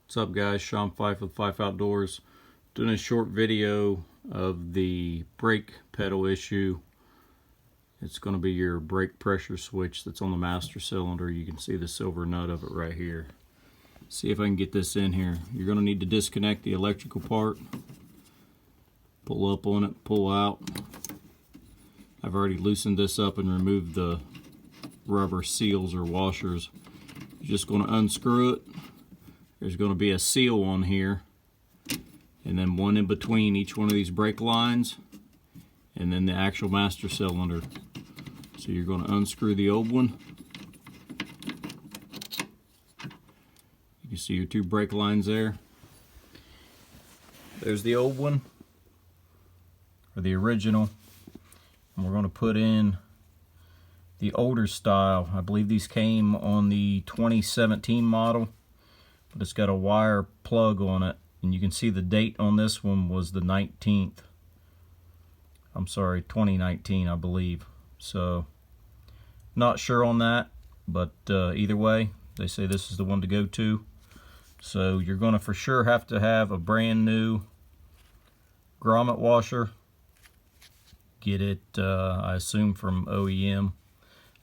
What's up, guys? Sean Fife with Fife Outdoors. Doing a short video of the brake pedal issue. It's going to be your brake pressure switch that's on the master cylinder. You can see the silver nut of it right here. See if I can get this in here. You're going to need to disconnect the electrical part. Pull up on it, pull out. I've already loosened this up and removed the rubber seals or washers. You're just going to unscrew it. There's going to be a seal on here, and then one in between each one of these brake lines, and then the actual master cylinder. So you're going to unscrew the old one. You can see your two brake lines there. There's the old one, or the original, and we're going to put in the older style. I believe these came on the 2017 model. But it's got a wire plug on it, and you can see the date on this one was the 19th. I'm sorry, 2019, I believe. So, not sure on that, but either way, they say this is the one to go to. So you're going to for sure have to have a brand new grommet washer. Get it, I assume, from OEM.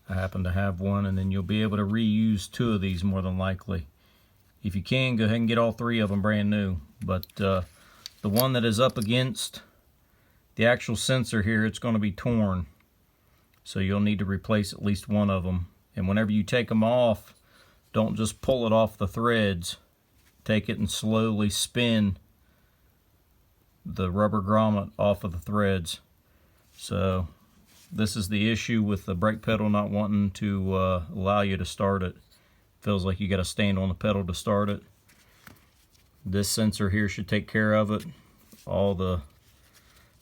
I happen to have one, and then you'll be able to reuse two of these more than likely. If you can, go ahead and get all three of them brand new. But the one that is up against the actual sensor here, it's going to be torn. So you'll need to replace at least one of them. And whenever you take them off, don't just pull it off the threads. Take it and slowly spin the rubber grommet off of the threads. So this is the issue with the brake pedal not wanting to allow you to start it. Feels like you got to stand on the pedal to start it. This sensor here should take care of it. All the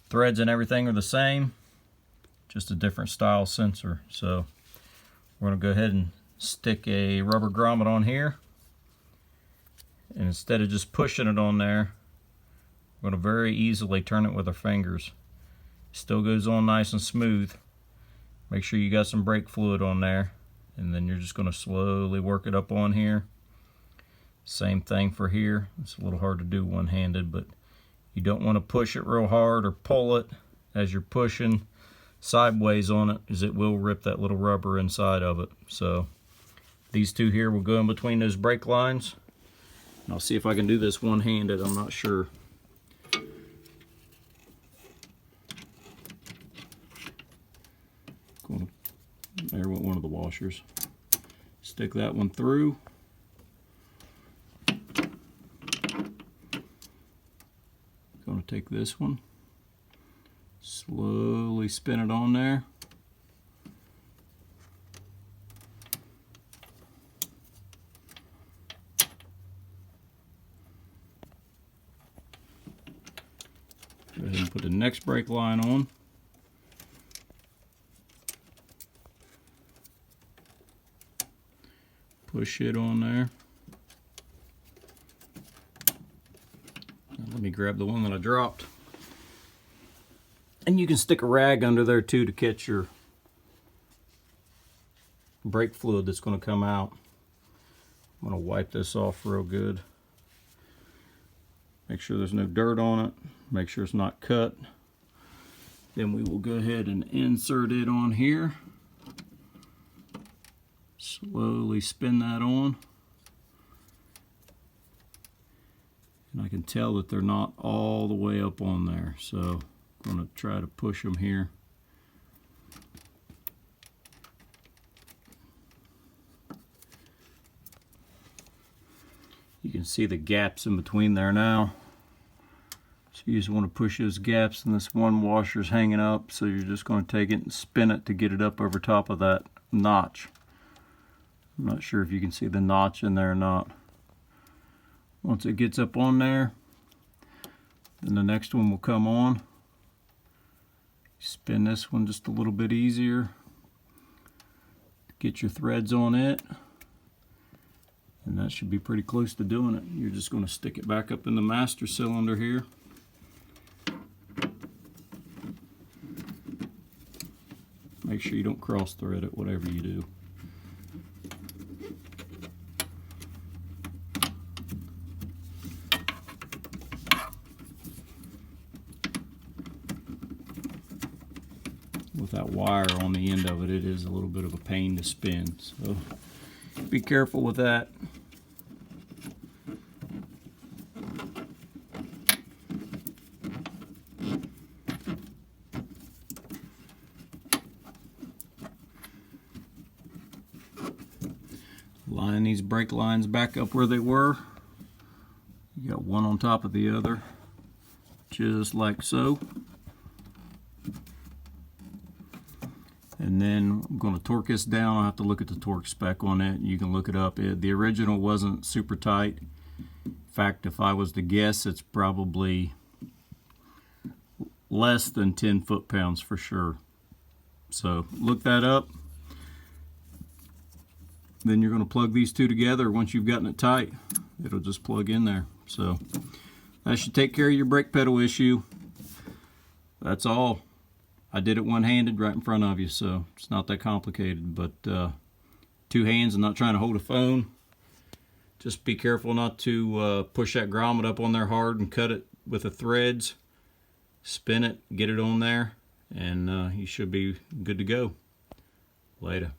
threads and everything are the same, just a different style sensor. So we're going to go ahead and stick a rubber grommet on here, and instead of just pushing it on there, we're going to very easily turn it with our fingers. Still goes on nice and smooth. Make sure you got some brake fluid on there. And then you're just going to slowly work it up on here. Same thing for here. It's a little hard to do one-handed, but you don't want to push it real hard or pull it as you're pushing sideways on it, as it will rip that little rubber inside of it. So these two here will go in between those brake lines. And I'll see if I can do this one-handed. I'm not sure. There went one of the washers. Stick that one through. Going to take this one, slowly spin it on there. Go ahead and put the next brake line on. Push it on there. Now let me grab the one that I dropped. And you can stick a rag under there too to catch your brake fluid that's going to come out. I'm going to wipe this off real good. Make sure there's no dirt on it. Make sure it's not cut. Then we will go ahead and insert it on here. Slowly spin that on. And I can tell that they're not all the way up on there, so I'm going to try to push them here. You can see the gaps in between there now. So you just want to push those gaps, and this one washer's hanging up, so you're just going to take it and spin it to get it up over top of that notch. I'm not sure if you can see the notch in there or not. Once it gets up on there, then the next one will come on. Spin this one just a little bit easier. Get your threads on it. And that should be pretty close to doing it. You're just going to stick it back up in the master cylinder here. Make sure you don't cross thread it, whatever you do. that wire on the end of it, it is a little bit of a pain to spin. So be careful with that. Line these brake lines back up where they were. You got one on top of the other, just like so. And then I'm going to torque this down. I'll have to look at the torque spec on it. You can look it up. The original wasn't super tight. In fact, if I was to guess, it's probably less than 10 foot-pounds for sure. So look that up. Then you're going to plug these two together. Once you've gotten it tight, it'll just plug in there. So that should take care of your brake pedal issue. That's all. I did it one-handed right in front of you, so it's not that complicated. But two hands, I'm not trying to hold a phone. Just be careful not to push that grommet up on there hard and cut it with the threads. Spin it, get it on there, and you should be good to go. Later.